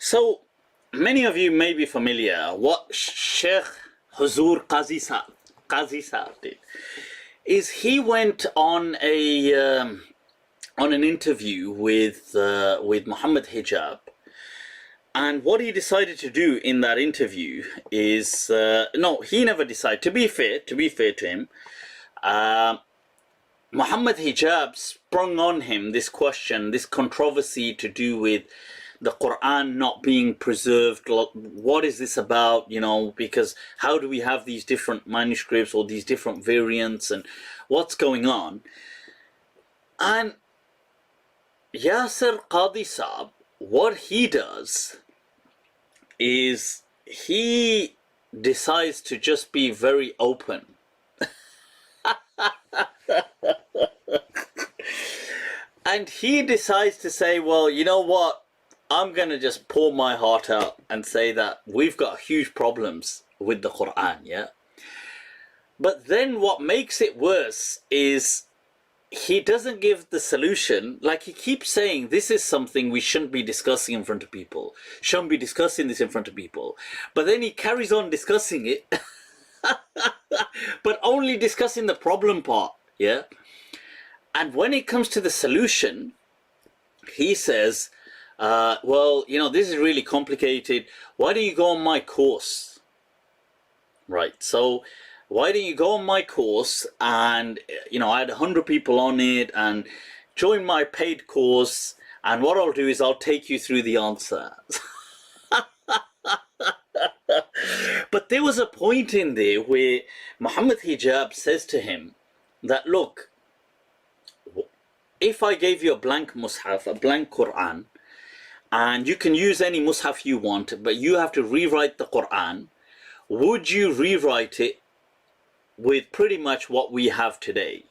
So many of you may be familiar what Sheikh Huzur Qazi Sahib did is he went on an interview with Muhammad Hijab, and what he decided to do in that interview is no, he never decided. To be fair to him, Muhammad Hijab sprung on him this question, this controversy to do with the Quran not being preserved. What is this about? You know, because how do we have these different manuscripts or these different variants, and what's going on? And Yasir Qadhi Sahib, what he does is he decides to just be very open. And he decides to say, well, you know what? I'm going to just pour my heart out and say that we've got huge problems with the Quran, yeah? But then what makes it worse is he doesn't give the solution. Like, he keeps saying this is something we shouldn't be discussing in front of people. Shouldn't be discussing this in front of people. But then he carries on discussing it. But only discussing the problem part, yeah? And when it comes to the solution, he says, well, you know, this is really complicated. Why don't you go on my course? Right, so why don't you go on my course, and, you know, I had 100 people on it, and join my paid course, and what I'll do is I'll take you through the answer. But there was a point in there where Muhammad Hijab says to him that, look, if I gave you a blank Mus'haf, a blank Quran, and you can use any Mus'haf you want, but you have to rewrite the Quran, would you rewrite it with pretty much what we have today?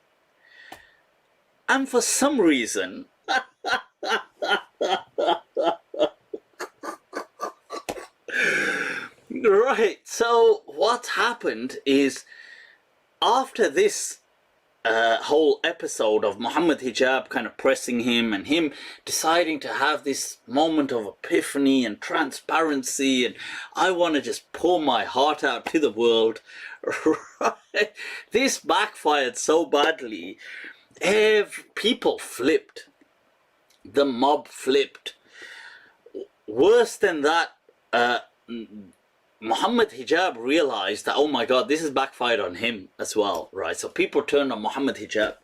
And for some reason, right, so what happened is, after this whole episode of Muhammad Hijab kind of pressing him and him deciding to have this moment of epiphany and transparency, and I want to just pour my heart out to the world, right? This backfired so badly. People flipped. The mob flipped. Worse than that, Muhammad Hijab realized that, oh my God, this has backfired on him as well, right? So people turned on Muhammad Hijab.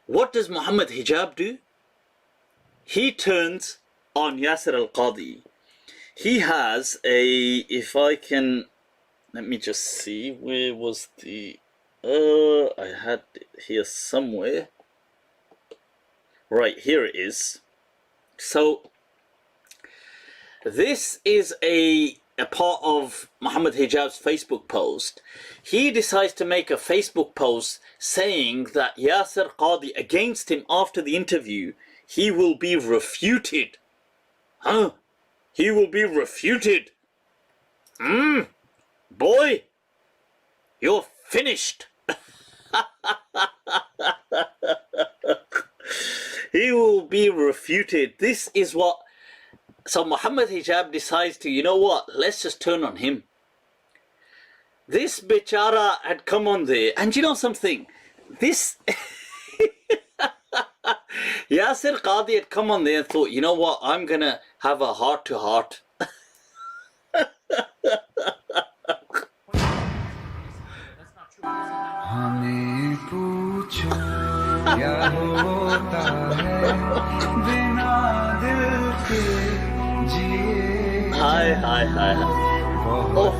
What does Muhammad Hijab do? He turns on Yasir Qadhi. He has a, if I can, let me just see, where was the, I had it here somewhere. Right, here it is. So this is a part of Muhammad Hijab's Facebook post. He decides to make a Facebook post saying that Yasir Qadhi against him after the interview, he will be refuted. Huh? He will be refuted. Boy, you're finished. He will be refuted. This is what. So Muhammad Hijab decides to, you know what, let's just turn on him. This bichara had come on there, and you know something? This Yasir Qadhi had come on there and thought, you know what, I'm gonna have a heart-to-heart. Hi. Oh.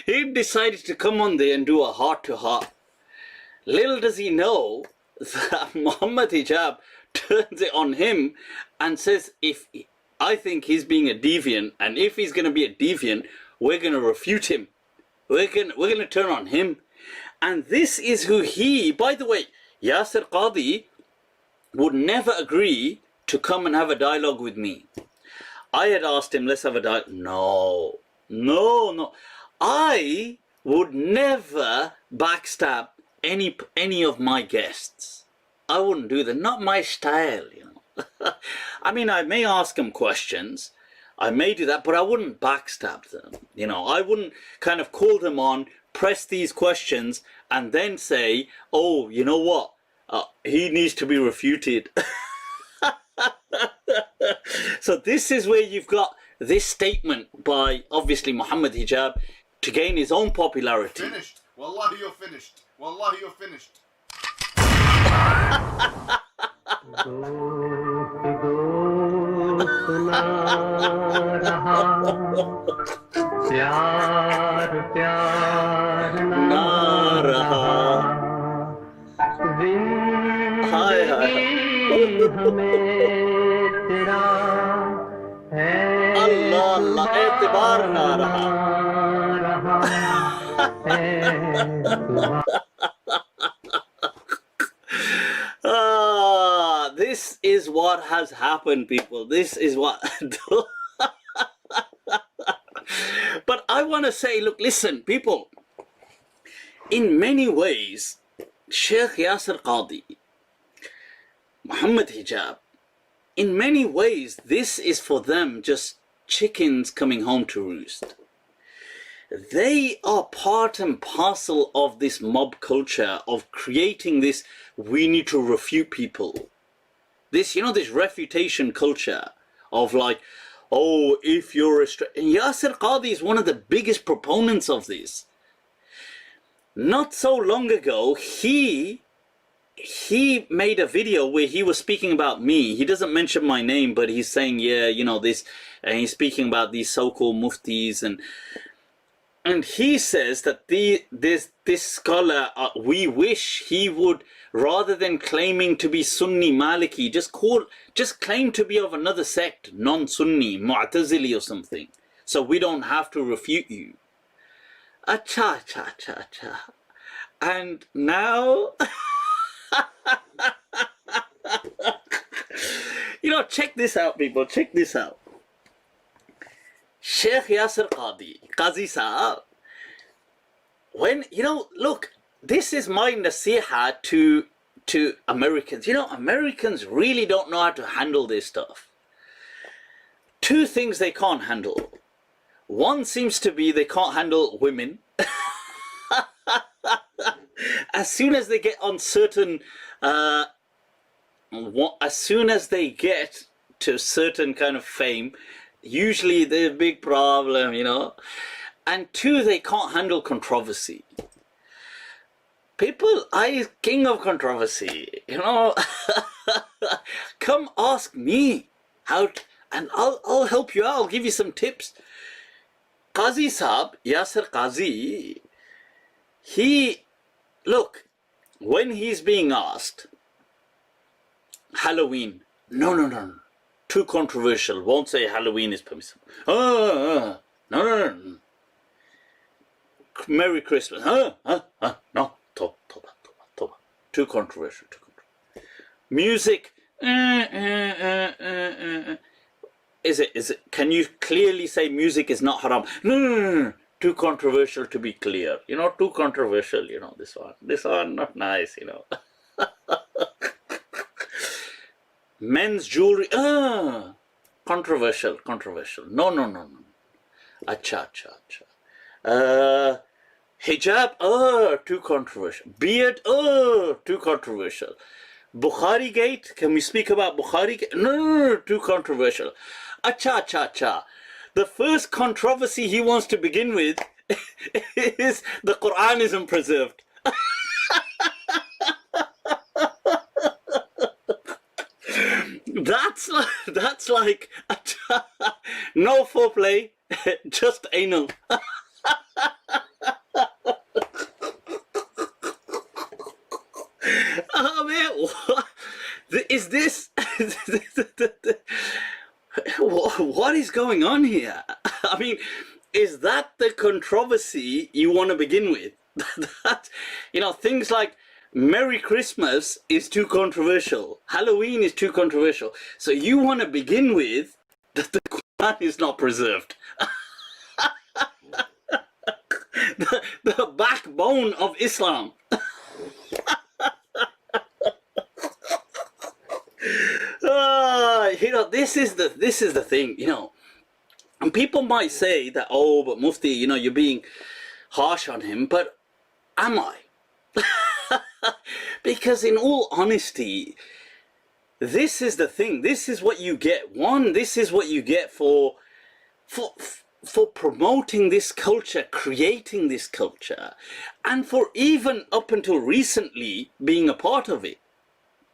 He decided to come on there and do a heart-to-heart. Little does he know that Muhammad Hijab turns it on him and says, if I think he's being a deviant, and if he's going to be a deviant, we're going to refute him. We're going to turn on him. And this is who he, by the way, Yasir Qadhi would never agree to come and have a dialogue with me. I had asked him, let's have a dialogue. No. I would never backstab any of my guests. I wouldn't do that. Not my style, you know. I mean, I may ask them questions. I may do that, but I wouldn't backstab them. You know, I wouldn't kind of call them on, press these questions, and then say, oh, you know what? He needs to be refuted. So this is where you've got this statement by, obviously, Muhammad Hijab to gain his own popularity. Finished. Wallahi, you're finished. Wallahi, you're finished. हाय हाय अल्लाह अल्लाह एतबार ना रहा this is what has happened, people. This is what but I want to say, look, listen, people, in many ways Sheikh Yasir Qadhi, Muhammad Hijab, in many ways, this is for them just chickens coming home to roost. They are part and parcel of this mob culture of creating this, we need to refute people. This, you know, this refutation culture of like, oh, if you're and Yasir Qadhi is one of the biggest proponents of this. Not so long ago, he made a video where he was speaking about me. He doesn't mention my name, but he's saying, yeah, you know, this, and he's speaking about these so-called muftis, and he says that this scholar, we wish he would, rather than claiming to be Sunni Maliki, just claim to be of another sect, non-Sunni, Mu'tazili or something, so we don't have to refute you. Acha, cha, cha, cha. And now, you know, check this out, people, check this out. Sheikh Yasir Qadhi, Qazi Sahab, when, you know, look, this is my nasiha to Americans. You know, Americans really don't know how to handle this stuff. Two things they can't handle. One seems to be they can't handle women. As soon as they get on certain, as soon as they get to certain kind of fame, usually there's a big problem, you know. And two, they can't handle controversy. People, I king of controversy, you know. Come ask me how, and I'll help you out. I'll give you some tips. Qazi Sahab, Yasir Qadhi, look, when he's being asked, Halloween, no, too controversial, won't say Halloween is permissible. No. Merry Christmas, no, toba, too controversial. Music, is it, can you clearly say music is not haram? No, too controversial to be clear, you know, too controversial, you know, this one not nice, you know. Men's jewelry, controversial, no. Acha. Hijab, too controversial. Beard, too controversial. Bukhari Gate, can we speak about Bukhari Gate? No, too controversial. Acha. The first controversy he wants to begin with is the Quran isn't preserved. That's like no foreplay, just anal. Oh man, what is this? What is going on here? I mean, is that the controversy you want to begin with? That, you know, things like Merry Christmas is too controversial. Halloween is too controversial. So you want to begin with that the Quran is not preserved. The backbone of Islam. this is the thing, and people might say that, oh, but Mufti, you're being harsh on him, but am I? Because in all honesty, this is the thing. This is what you get. One, this is what you get for promoting this culture, creating this culture, and for even up until recently being a part of it.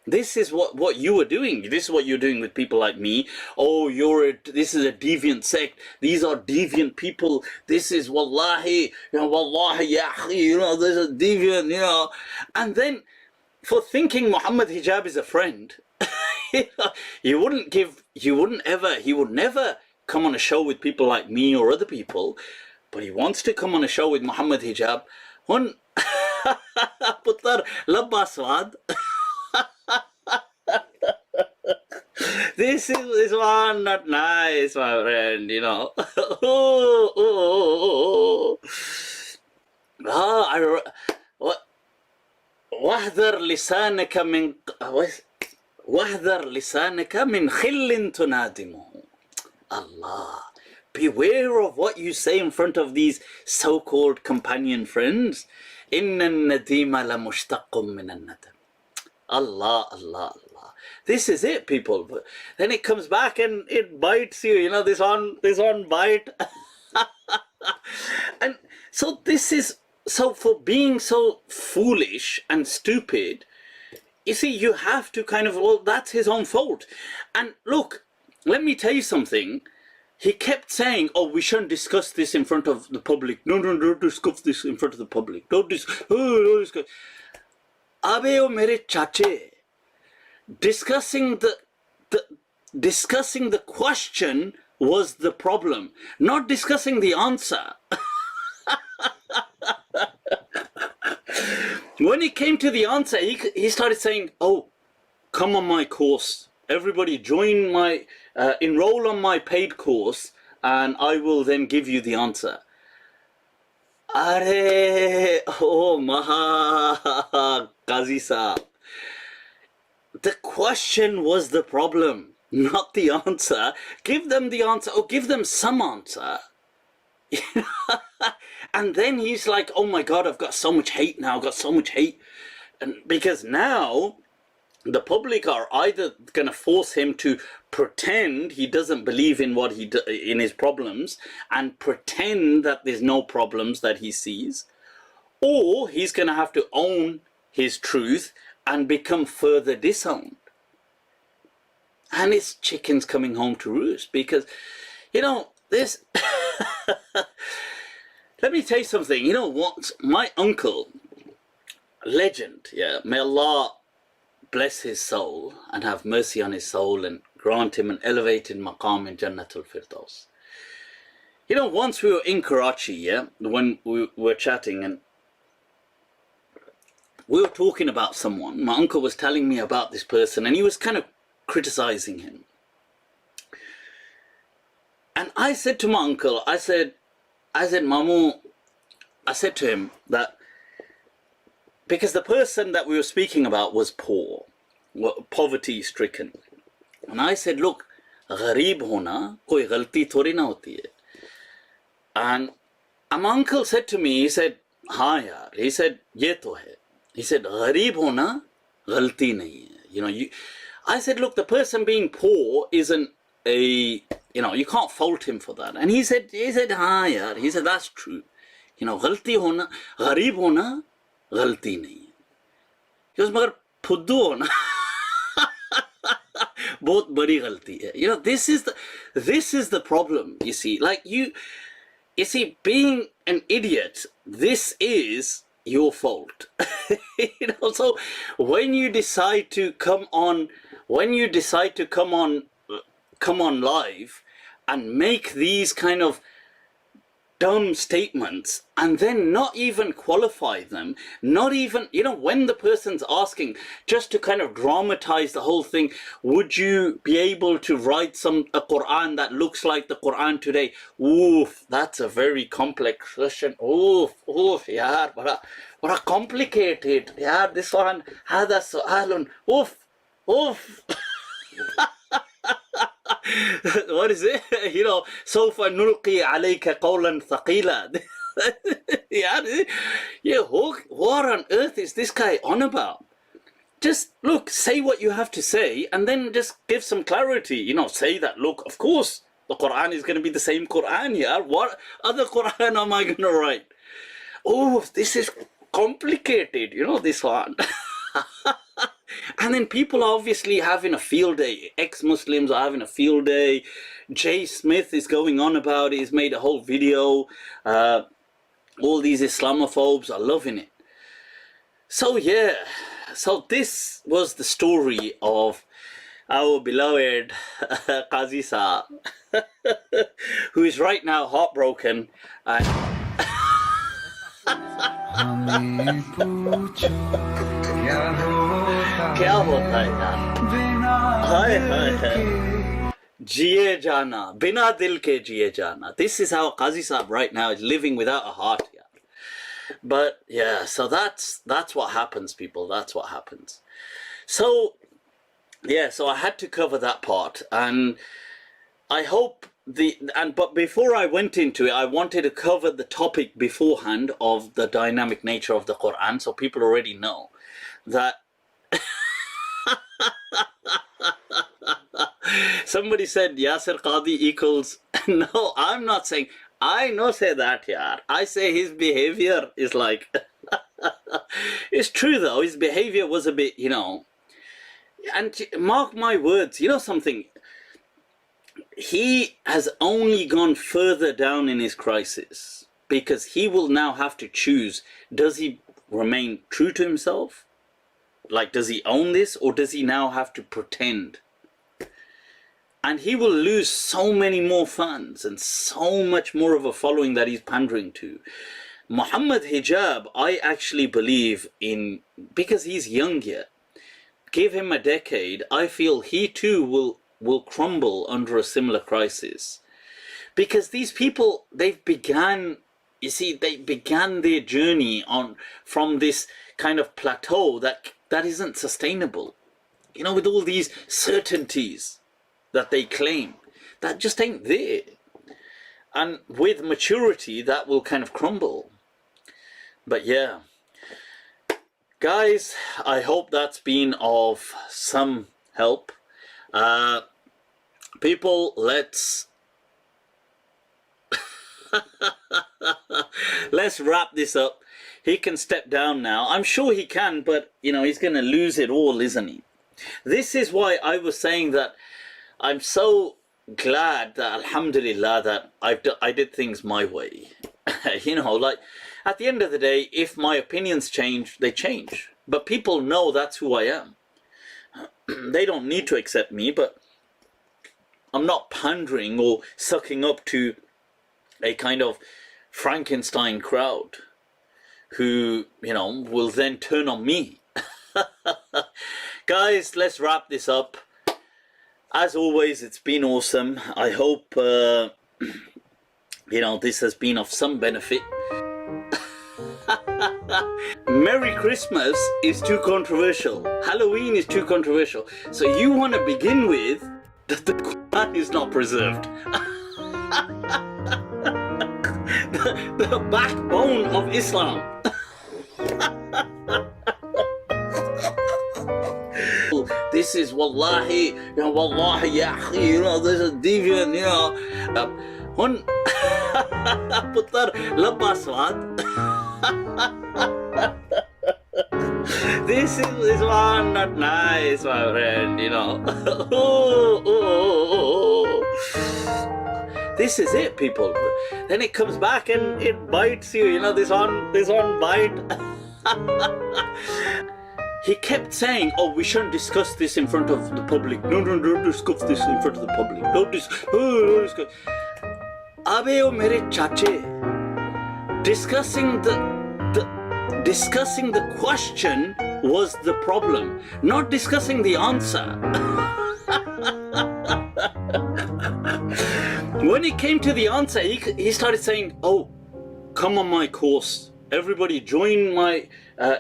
This is what you were doing. This is what you're doing with people like me. Oh, this is a deviant sect. These are deviant people. This is wallahi, wallahi, ya akhi, this is deviant, And then for thinking Muhammad Hijab is a friend, he would never come on a show with people like me or other people, but he wants to come on a show with Muhammad Hijab. One Puttar labba swad. This one not nice, my friend, واحذر لسانك من خل تنادمه. Allah, beware of what you say in front of these so-called companion friends. إن النديم لمشتق من الندم. Allah, Allah, Allah. This is it, people. But then it comes back and it bites you. This one bite. And so for being so foolish and stupid, you see, you have to that's his own fault. And look, let me tell you something. He kept saying, oh, we shouldn't discuss this in front of the public. No, don't discuss this in front of the public. Don't discuss. Abe o mere chache, discussing the question was the problem, not discussing the answer. When he came to the answer, he started saying, oh, come on my course. Everybody join enroll on my paid course, and I will then give you the answer. Are, oh, Maha Qazi Saab. The question was the problem, not the answer. Give them the answer, or give them some answer. And then he's like, oh my God, I've got so much hate now, And because now the public are either going to force him to pretend he doesn't believe in in his problems and pretend that there's no problems that he sees, or he's going to have to own his truth and become further disowned. And it's chickens coming home to roost, because, this... Let me tell you something. What? My uncle, legend, may Allah bless his soul and have mercy on his soul and grant him an elevated maqam in Jannatul Firdaus. Once we were in Karachi, when we were chatting, and we were talking about someone. My uncle was telling me about this person, and he was kind of criticizing him. And I said to my uncle, I said, Mamu, I said to him that, because the person that we were speaking about was poor, poverty stricken. And I said, look, gharib hona, koi ghalti thori na hoti hai. And my uncle said to me, he said, हाँ यार, he said, ye to hai. He said, gharib hona, ghalti nahi hai. I said, look, the person being poor isn't you can't fault him for that. And he said, हाँ यार, he said, that's true. गलती होना, गरीब होना, गलती नहीं है. He goes, मगर फुद्दू होना बहुत बड़ी गलती है. This is the problem, you see. Like you see, being an idiot, this is your fault. So when you decide to come on live and make these kind of dumb statements and then not even qualify them, not even, when the person's asking, just to kind of dramatize the whole thing, would you be able to write a Quran that looks like the Quran today? Oof, that's a very complex question. Oof, yaar, bada complicated. Yaar, this one, hada su'alun. Oof. What is it? You know, سوف نلقي عليك قولا ثقيلا. Yeah, what on earth is this guy on about? Just look, say what you have to say, and then just give some clarity. You know, say that, look, of course, the Quran is going to be the same Quran here. What other Quran am I going to write? Oh, this is complicated, you know, this one. And then people are obviously having a field day. Ex-Muslims are having a field day. Jay Smith is going on about it. He's made a whole video. All these Islamophobes are loving it. So yeah, so this was the story of our beloved Qadhi Saab, who is right now heartbroken. क्या होता है यार, हाय हाय हाय, जिए जाना बिना दिल के जिए जाना. This is how Qadhi Saab right now is living without a heart. Yeah. But yeah, so that's what happens, people. That's what happens. So yeah, so I had to cover that part, and I hope but before I went into it, I wanted to cover the topic beforehand of the dynamic nature of the Quran, so people already know that. Somebody said Yasir Qadhi equals. No, I'm not saying. I no say that, yaar. I say his behavior is like. It's true though. His behavior was a bit, you know. And mark my words. You know something. He has only gone further down in his crisis, because he will now have to choose. Does he remain true to himself? Like, does he own this, or does he now have to pretend? And he will lose so many more fans and so much more of a following that he's pandering to. Muhammad Hijab, I actually believe in, because he's young yet. Give him a decade, I feel he too will crumble under a similar crisis. Because these people, they began their journey from this kind of plateau that isn't sustainable. You know, with all these certainties that they claim, that just ain't there. And with maturity, that will kind of crumble. But yeah, guys, I hope that's been of some help. People, let's wrap this up. He can step down now. I'm sure he can, but you know, he's going to lose it all, isn't he? This is why I was saying that I'm so glad that, alhamdulillah, that I did things my way. You know, like, at the end of the day, if my opinions change, they change. But people know that's who I am. They don't need to accept me, but I'm not pandering or sucking up to a kind of Frankenstein crowd who, you know, will then turn on me. Guys, let's wrap this up. As always, it's been awesome. I hope, you know, this has been of some benefit. Merry Christmas is too controversial. Halloween is too controversial. So you want to begin with that the Quran is not preserved. the backbone of Islam. This is wallahi, you know, wallahi ya akhi, you know, this is deviant, you know. Hun putar labba swat. This is one not nice, my friend, you know. This is it, people. Then it comes back and it bites you, you know, this one bite. He kept saying, oh, we shouldn't discuss this in front of the public. No, don't discuss this in front of the public. Don't discuss. Abe o mere chache. Discussing the question was the problem, not discussing the answer. When it came to the answer, he started saying, oh, come on my course. Everybody join my,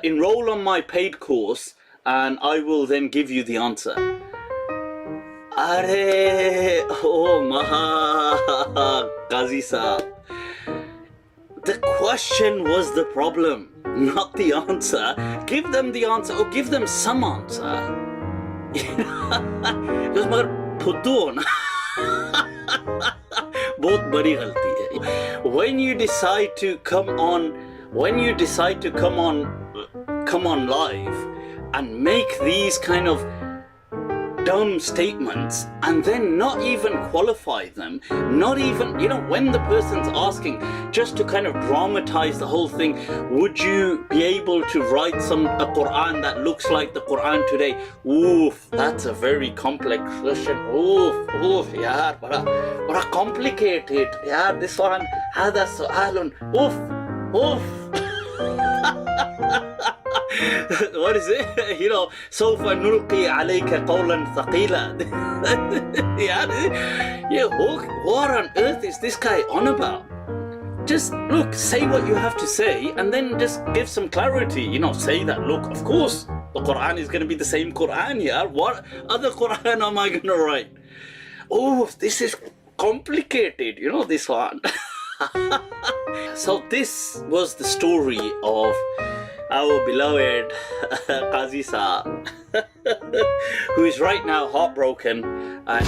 enroll on my paid course, and I will then give you the answer. Arey, oh Maha Qazi Saab. The question was the problem, not the answer. Give them the answer or give them some answer. Because मगर फुद्दू हो ना बहुत बड़ी गलती है. When you decide to come on live and make these kind of dumb statements and then not even qualify them, not even, when the person's asking just to kind of dramatize the whole thing, would you be able to write a Quran that looks like the Quran today? Oof, that's a very complex question. Oof, yaar, bada complicated. Yaar, this one, hada su'alun. Oof. What is it? سوف نلقي عليك قولا ثقيلا. What on earth is this guy on about? Just look, say what you have to say and then just give some clarity. Say that, look, of course the Quran is going to be the same Quran. What other Quran am I going to write? Oh, this is complicated, this one. So this was the story of our beloved Qazi Saab, who is right now heartbroken and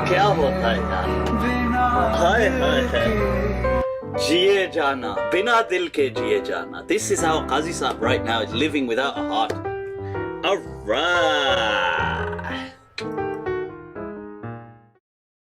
क्या होता है यार हाय जिए जाना बिना दिल के जिए जाना. This is how Qazi Saab right now is living without a heart. Alright.